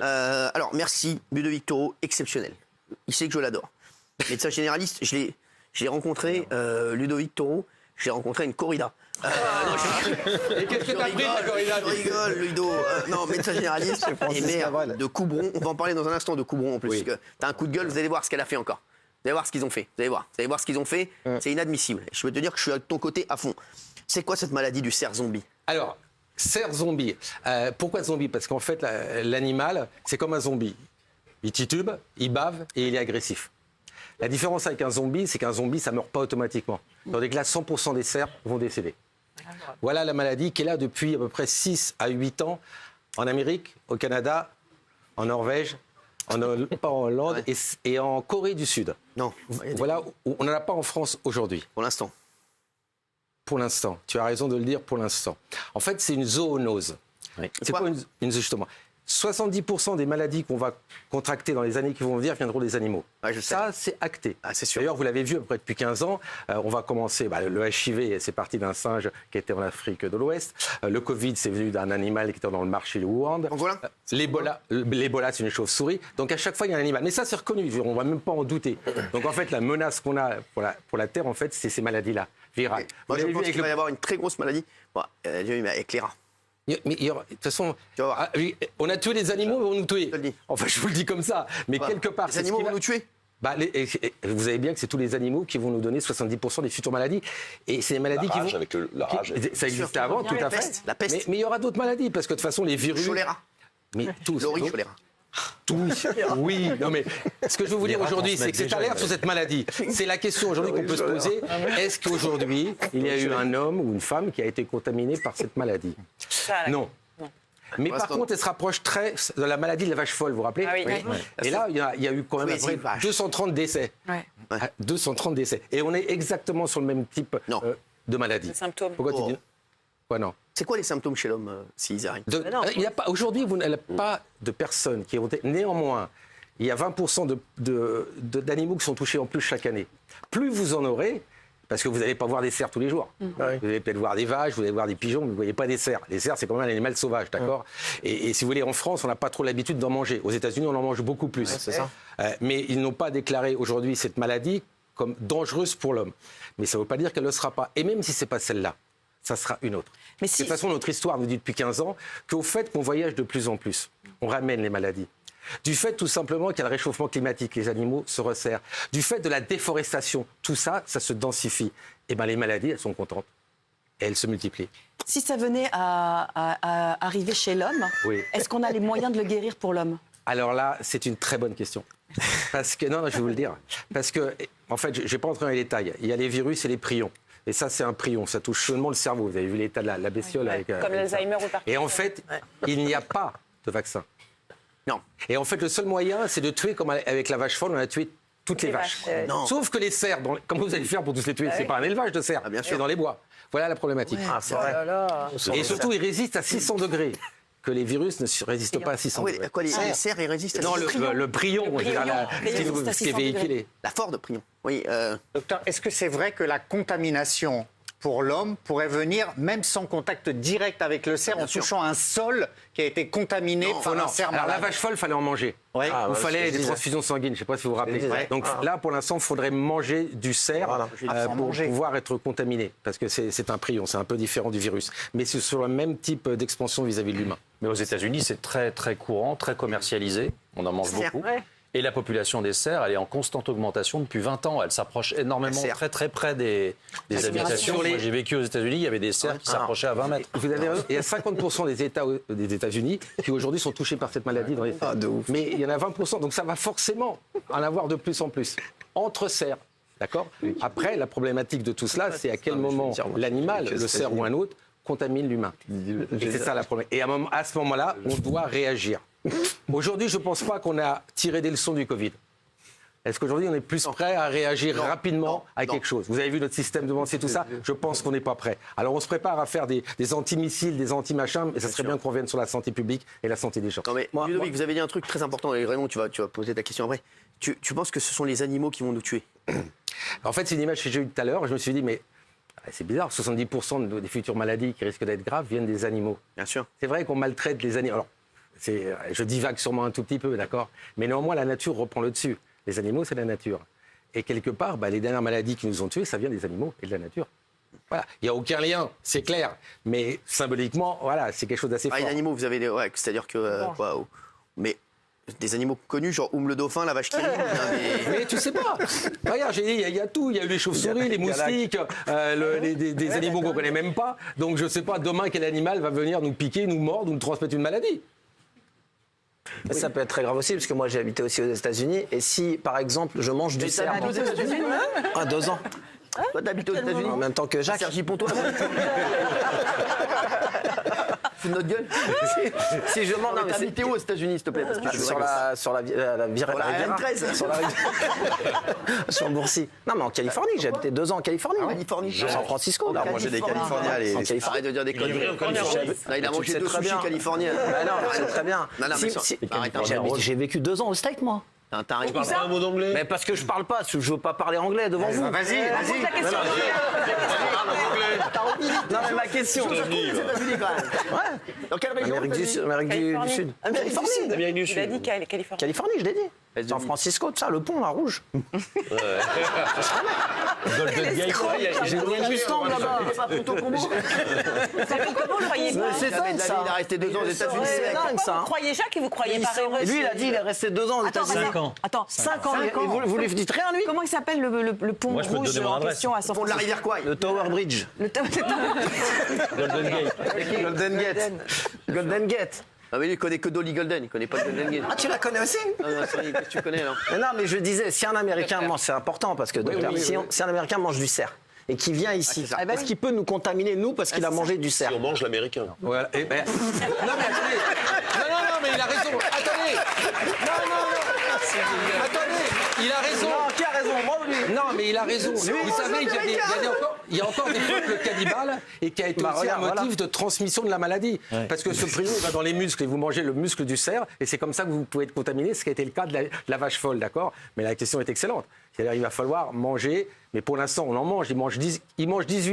Alors, merci, Ludovic Toro, exceptionnel. Il sait que je l'adore. Médecin généraliste, je l'ai rencontré, Ludovic Toro, je l'ai rencontré à une corrida. Et qu'est-ce que t'as pris de la corrida? Je rigole, Ludo. Non, médecin généraliste et maire de Coubron. On va en parler dans un instant de Coubron en plus. Oui. Parce que t'as un coup de gueule, vous allez voir ce qu'elle a fait encore. Vous allez voir ce qu'ils ont fait. Vous allez voir ce qu'ils ont fait. C'est inadmissible. Je peux te dire que je suis à ton côté à fond. C'est quoi cette maladie du cerf zombie? Alors, cerf zombie. Pourquoi zombie? Parce qu'en fait, l'animal, c'est comme un zombie. Il titube, il bave et il est agressif. La différence avec un zombie, c'est qu'un zombie, ça ne meurt pas automatiquement. Tandis que là, 100% des cerfs vont décéder. Voilà la maladie qui est là depuis à peu près 6 à 8 ans en Amérique, au Canada, en Norvège, pas en Hollande et en Corée du Sud. Non. Voilà, on n'en a pas en France aujourd'hui. Pour l'instant. Pour l'instant, tu as raison de le dire, pour l'instant. En fait, c'est une zoonose. Oui. C'est quoi une justement 70% des maladies qu'on va contracter dans les années qui vont venir viendront des animaux. Ouais, je sais. Ça, c'est acté. Ah, c'est sûr. D'ailleurs, vous l'avez vu à peu près depuis 15 ans. On va commencer. Le HIV, c'est parti d'un singe qui était en Afrique de l'Ouest. Le Covid, c'est venu d'un animal qui était dans le marché de Wuhan. Donc voilà. L'Ebola, c'est une chauve-souris. Donc à chaque fois, il y a un animal. Mais ça, c'est reconnu. On ne va même pas en douter. Donc en fait, la menace qu'on a pour la Terre, en fait, c'est ces maladies-là, virales. Moi, je pense qu'il va y avoir une très grosse maladie. Bon, avec les rats. Mais de toute façon, on a tué les animaux, ils vont nous tuer. Je te le dis. Enfin, je vous le dis comme ça. Mais quelque part, les animaux vont nous tuer. Vous savez bien que c'est tous les animaux qui vont nous donner 70% des futures maladies. Et c'est des maladies La qui rage, vont... avec la rage. Ça existait avant, tout à fait. La peste. Mais il y aura d'autres maladies, parce que de toute façon, les virus... Choléra. Mais tous. Lori, choléra. Oui, non mais ce que je veux vous dire aujourd'hui, c'est que cette alerte sur cette maladie, c'est la question aujourd'hui qu'on peut se poser. Est-ce qu'aujourd'hui, il y a eu un homme ou une femme qui a été contaminé par cette maladie? Non. Mais par contre, elle se rapproche très de la maladie de la vache folle, vous vous rappelez? Ah oui. Et là, il y a eu quand même Oui, 230 décès. Ouais. 230 décès. Et on est exactement sur le même type de maladie. Les symptômes. Pourquoi tu dis quoi, non? C'est quoi les symptômes chez l'homme s'ils arrivent? Aujourd'hui, vous n'avez pas de personnes qui ont été... Néanmoins, il y a 20% d'animaux qui sont touchés en plus chaque année. Plus vous en aurez, parce que vous n'allez pas voir des cerfs tous les jours. Vous allez peut-être voir des vaches, vous allez voir des pigeons, mais vous ne voyez pas des cerfs. Les cerfs, c'est quand même un animal sauvage, d'accord? Et si vous voulez, en France, on n'a pas trop l'habitude d'en manger. Aux États-Unis, on en mange beaucoup plus. C'est ça. Mais ils n'ont pas déclaré aujourd'hui cette maladie comme dangereuse pour l'homme. Mais ça ne veut pas dire qu'elle ne le sera pas. Et même si ce n'est pas celle-là, ça sera une autre. Mais De toute façon, notre histoire nous dit depuis 15 ans qu'au fait qu'on voyage de plus en plus, on ramène les maladies. Du fait tout simplement qu'il y a le réchauffement climatique, les animaux se resserrent. Du fait de la déforestation, tout ça, ça se densifie. Et bien les maladies, elles sont contentes. Et elles se multiplient. Si ça venait à arriver chez l'homme, est-ce qu'on a les moyens de le guérir pour l'homme? Alors là, c'est une très bonne question. Parce que, non, je vais vous le dire. Parce que, en fait, je ne vais pas entrer dans les détails. Il y a les virus et les prions. Et ça, c'est un prion. Ça touche seulement le cerveau. Vous avez vu l'état de la bestiole. Comme l'Alzheimer ou le Parkinson. Et en fait, il n'y a pas de vaccin. Non. Et en fait, le seul moyen, c'est de tuer, comme avec la vache folle, on a tué toutes les vaches. Non. Sauf que les cerfs, comment vous allez faire pour tous les tuer? C'est pas un élevage de cerfs, bien sûr. c'est dans les bois. Voilà la problématique. C'est vrai. Et surtout, ils résistent à 600 degrés. Que les virus ne résistent pas à 600 degrés. Quoi, les cerfs, ils résistent à Non, le prion, résiste à ce qui est 600 degrés. véhiculé. La Ford prion. Oui. Docteur, est-ce que c'est vrai que la contamination pour l'homme pourrait venir même sans contact direct avec le cerf, en touchant un sol qui a été contaminé par un cerf Alors la malade? vache folle, fallait en manger. Oui. Il fallait des transfusions sanguines, je ne sais pas si vous vous rappelez. Donc là, pour l'instant, il faudrait manger du cerf pour pouvoir être contaminé. Parce que c'est un prion, c'est un peu différent du virus. Mais c'est sur le même type d'expansion vis-à-vis de l'humain. Mais aux États-Unis, c'est très, très courant, très commercialisé. On en mange beaucoup. Et la population des cerfs, elle est en constante augmentation depuis 20 ans. Elle s'approche énormément, très très près des habitations. Moi, j'ai vécu aux États-Unis, il y avait des cerfs qui s'approchaient à 20 mètres. Vous avez raison. Il y a 50% des États-Unis qui aujourd'hui sont touchés par cette maladie dans les cerfs. Mais il y en a 20%, donc ça va forcément en avoir de plus en plus. Entre cerfs, d'accord? Après, la problématique de tout cela, c'est à quel moment l'animal, le cerf ou un autre, contamine l'humain. Et c'est ça la problématique. Et à ce moment-là, on doit réagir. Aujourd'hui, je ne pense pas qu'on a tiré des leçons du Covid. Est-ce qu'aujourd'hui, on est plus prêt à réagir rapidement à quelque chose? Vous avez vu notre système de pensée, tout ça? Je pense qu'on n'est pas prêt. Alors, on se prépare à faire des anti-missiles, des anti-machins, mais ça serait bien qu'on revienne sur la santé publique et la santé des gens. Non, mais Ludovic, vous avez dit un truc très important, et Raymond, tu vas poser ta question après. Tu penses que ce sont les animaux qui vont nous tuer? En fait, c'est une image que j'ai eue tout à l'heure. Je me suis dit, mais c'est bizarre, 70% des futures maladies qui risquent d'être graves viennent des animaux. Bien sûr. C'est vrai qu'on maltraite les animaux. Alors, je divague sûrement un tout petit peu, d'accord? Mais néanmoins, la nature reprend le dessus. Les animaux, c'est la nature. Et quelque part, les dernières maladies qui nous ont tués, ça vient des animaux et de la nature. Voilà. Il n'y a aucun lien, c'est clair. Mais symboliquement, voilà, c'est quelque chose d'assez fort. Les animaux, vous avez des... Ouais, c'est-à-dire que... Mais des animaux connus, genre le dauphin, la vache qui rit. Mais tu sais pas. Regarde, j'ai dit, il y a tout. Il y a eu les chauves-souris, les moustiques, des animaux qu'on connaît même pas. Donc je sais pas demain quel animal va venir nous piquer, nous mordre ou nous transmettre une maladie. Ça peut être très grave aussi, parce que moi j'ai habité aussi aux États-Unis. Et si, par exemple, je mange du cerf. Aux États-Unis, 2 ans. Toi, t'habites aux États-Unis. En même temps que Jacques. Sergi Pontois. Fous de notre gueule. Si je mange, t'habites où aux États-Unis, s'il te plaît, parce que sur la RN13. Sur Boursi. Non, mais en Californie, j'ai habité 2 ans en Californie. En Californie. San Francisco. Il a mangé des Californiens. Arrête de dire des conneries. Il a mangé 2 sushis californiens. Non, c'est très bien. J'ai vécu 2 ans au States, moi. Tu parles pas un mot d'anglais? Mais parce que je parle pas, je veux pas parler anglais devant vous. Vas-y. Non, mais ma question. Dans quelle région? Amérique du Sud. Amérique du Sud. Il a dit Californie. Californie, je l'ai dit. San Francisco, tout ça, le pont, la rouge. Golden Gate. J'ai loué une Mustang là-bas. C'est comment le croyez pas? C'est ça. Il a resté 2 ans aux États-Unis. C'est dingue, ça. Vous croyez Jacques et vous croyez pas Et lui, il a dit il est resté 2 ans aux États-Unis. 5 ans. Attends, 5 ans. Et vous lui dites rien, lui? Comment il s'appelle le pont Moi, je peux te rouge donner mon en adresse. question à San Pont de la Francisco? rivière Kwai. Le Tower Bridge. Golden Gate. Golden Gate. Golden Gate. Ah oui, il connaît que Dolly Golden, il connaît pas Golden Gate. Ah, tu la connais aussi? Qu'est-ce que tu connais là? Non, mais je disais, si un Américain mange, c'est important parce que docteur, si un Américain mange du cerf et qui vient ici, est-ce qu'il peut nous contaminer, nous, parce qu'il a mangé du cerf? Si on mange l'américain. Voilà. Non, mais attendez. Non, mais il a raison. Attendez. Attendez, il a raison. Non, qui a raison? Moi ou lui? Non, mais il a raison. Vous savez, il y a encore des peuples cannibales et qui a été aussi un motif de transmission de la maladie. Parce que ce prion va dans les muscles et vous mangez le muscle du cerf et c'est comme ça que vous pouvez être contaminé, ce qui a été le cas de la vache folle, d'accord? Mais la question est excellente. C'est-à-dire il va falloir manger, mais pour l'instant on en mange. Ils mangent 18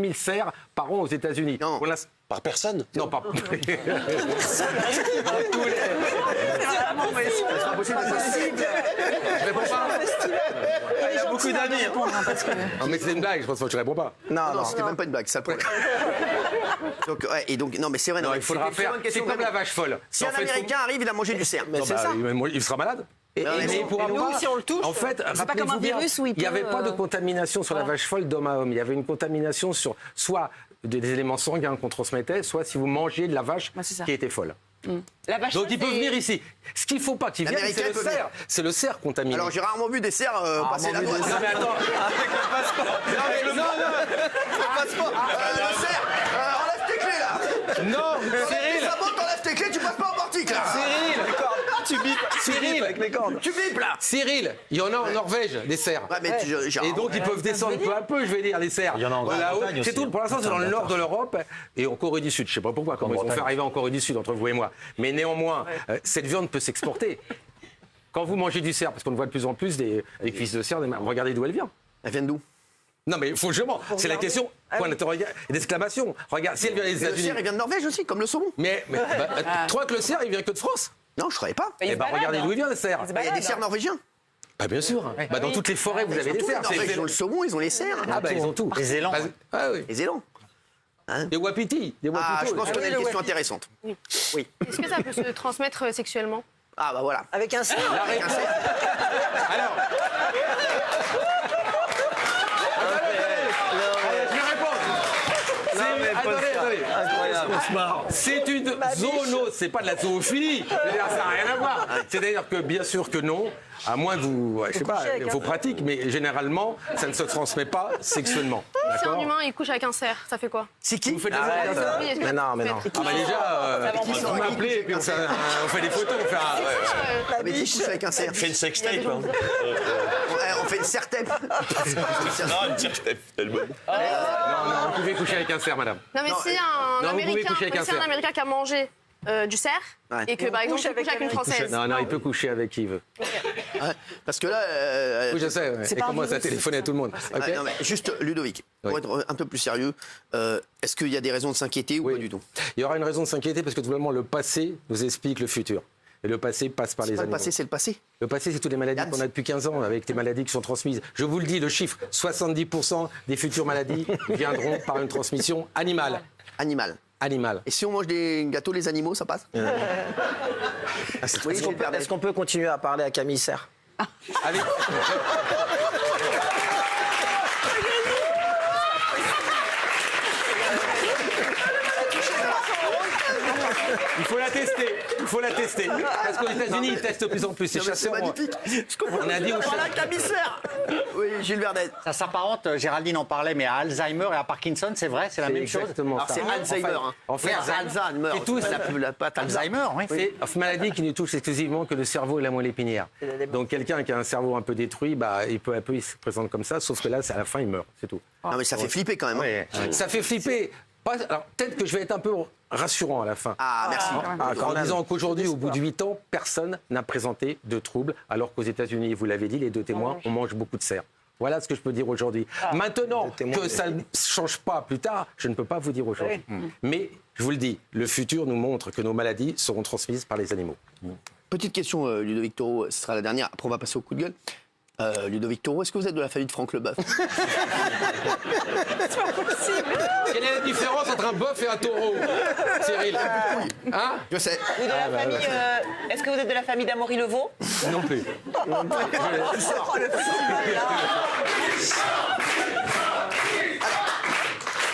000 cerfs par an aux États-Unis. Non. Par personne? Non, pas. Je réponds pas. Il y a beaucoup d'amis. Non, mais c'est une blague, je pense que tu réponds pas. Non, c'était même pas une blague, ça le problème. Donc, non, mais c'est vrai. Non, il faudra faire. C'est comme la vache folle. Si un Américain arrive, il a mangé du cerf. Mais c'est ça. Il sera malade. Et il pourra pas. Si on le touche, En fait, c'est pas comme un virus où il n'y avait peut, pas de contamination sur la vache folle d'homme à homme. Il y avait une contamination sur soit des éléments sanguins qu'on transmettait, soit si vous mangez de la vache qui était folle. Donc il peut venir ici. Ce qu'il ne faut pas qu'il vienne, c'est le cerf. C'est le cerf contaminé. Alors j'ai rarement vu des cerfs passer la douane. Non mais attends. Avec le passeport. Le passeport. Le cerf. Enlève tes clés là. Non, Cyril. Ça monte, enlève tes clés, tu passes pas en portique là. Cyril. Tu bipes. Cyril. Avec les cordes. Tu bipes là. Cyril, il y en a en Norvège, des cerfs. Ouais, mais Et donc ils peuvent descendre peu à peu, je vais dire, les cerfs. Il y en a en Grande-Bretagne C'est aussi. tout. Pour l'instant, c'est dans le nord de l'Europe et en Corée du Sud. Je ne sais pas pourquoi, comment ils vont faire arriver en Corée du Sud entre vous et moi. Mais néanmoins, cette viande peut s'exporter. Quand vous mangez du cerf, parce qu'on le voit de plus en plus, des cuisses de cerf, regardez d'où elle vient. Elle vient d'où? Non, mais il faut que je mens. C'est la question. Point d'exclamation. Regarde, si elle vient des Le États-Unis. cerf, il vient de Norvège aussi, comme le saumon. Mais tu crois que le cerf, il vient que de France? Non, je ne savais pas. Eh bien, regardez d'où il vient, le cerf. Il y a des cerfs norvégiens. Bah, bien sûr. Bah, dans toutes les forêts, vous avez des cerfs. Ils ont le saumon, ils ont les cerfs. Ah, bah, ils ont tout. Les élans. Ah, oui. Les élans. Des wapitis. Ah, je pense qu'on a une question intéressante. Oui. Est-ce que ça peut se transmettre sexuellement? Ah, bah voilà. Avec un cerf. Avec un cerf. Alors. Je vais répondre. Attendez. Incroyable. C'est une zoonose, c'est pas de la zoophilie. C'est-à-dire, ça n'a rien à voir. C'est-à-dire que bien sûr que non, à moins que vous, je sais pas, vos pratiques, mais généralement, ça ne se transmet pas sexuellement. Si un D'accord? humain il couche avec un cerf, ça fait quoi? C'est qui? Vous faites des Arrête. opérations? Oui, est-ce que Mais ça non, peut mais être- non. Ah bah déjà, vous m'appelez et puis on fait des photos, on fait un... Ah, mais qui couche avec un cerf? Fait une sextape, hein. On fait une serre-tête. Non, une sextape, tellement. Non, vous pouvez coucher avec un cerf, madame. Non, mais si Non, un vous pouvez Américain, coucher avec un si un cerf. Américain qui a mangé du cerf et que par exemple il couche avec une Française. Non, il peut coucher avec qui il veut. Parce que là. Oui, je sais, et commence à téléphoner à tout le monde. Ok. Non, mais juste, Ludovic, pour être un peu plus sérieux, est-ce qu'il y a des raisons de s'inquiéter ou Oui. pas du tout? Il y aura une raison de s'inquiéter parce que tout simplement le passé nous explique le futur. Et le passé passe par les animaux. Le passé, c'est le passé. Le passé, c'est toutes les maladies qu'on a depuis 15 ans, avec les maladies qui sont transmises. Je vous le dis, le chiffre, 70% des futures maladies viendront par une transmission animale. Animal. Et si on mange des gâteaux, les animaux, ça passe? Est-ce qu'on peut continuer à parler à Camille Serre? Avec... Il faut la tester. Parce qu'aux États-Unis, ils testent de plus en plus. C'est magnifique. On a dit aux commissaire. Oui, Gilles Vernet. Ça s'apparente, Géraldine en parlait, mais à Alzheimer et à Parkinson, c'est vrai, c'est la même chose. C'est Alzheimer. En fait, Alzheimer. C'est tous la patte Alzheimer, oui. C'est une maladie qui ne touche exclusivement que le cerveau et la moelle épinière. Donc quelqu'un qui a un cerveau un peu détruit, il peut un peu il se présente comme ça, sauf que là, à la fin, il meurt, c'est tout. Non, mais ça fait flipper quand même. Ouais. Ça fait flipper. Alors peut-être que je vais être un peu rassurant à la fin. Ah, merci. En disant qu'aujourd'hui, au bout de 8 ans, personne n'a présenté de troubles, alors qu'aux États-Unis, vous l'avez dit, les 2 témoins, on mange beaucoup de cerf. Voilà ce que je peux dire aujourd'hui. Maintenant, que ça ne change pas plus tard, je ne peux pas vous dire aujourd'hui. Mais, je vous le dis, le futur nous montre que nos maladies seront transmises par les animaux. Petite question, Ludovic Toro, ce sera la dernière, après on va passer au coup de gueule. Ludovic Toro, est-ce que vous êtes de la famille de Franck Leboeuf? C'est pas possible. Quelle est la différence entre un bœuf et un taureau, Cyril? Hein? Je sais. Est-ce que vous êtes de la famille d'Amaury Levaux? Non plus.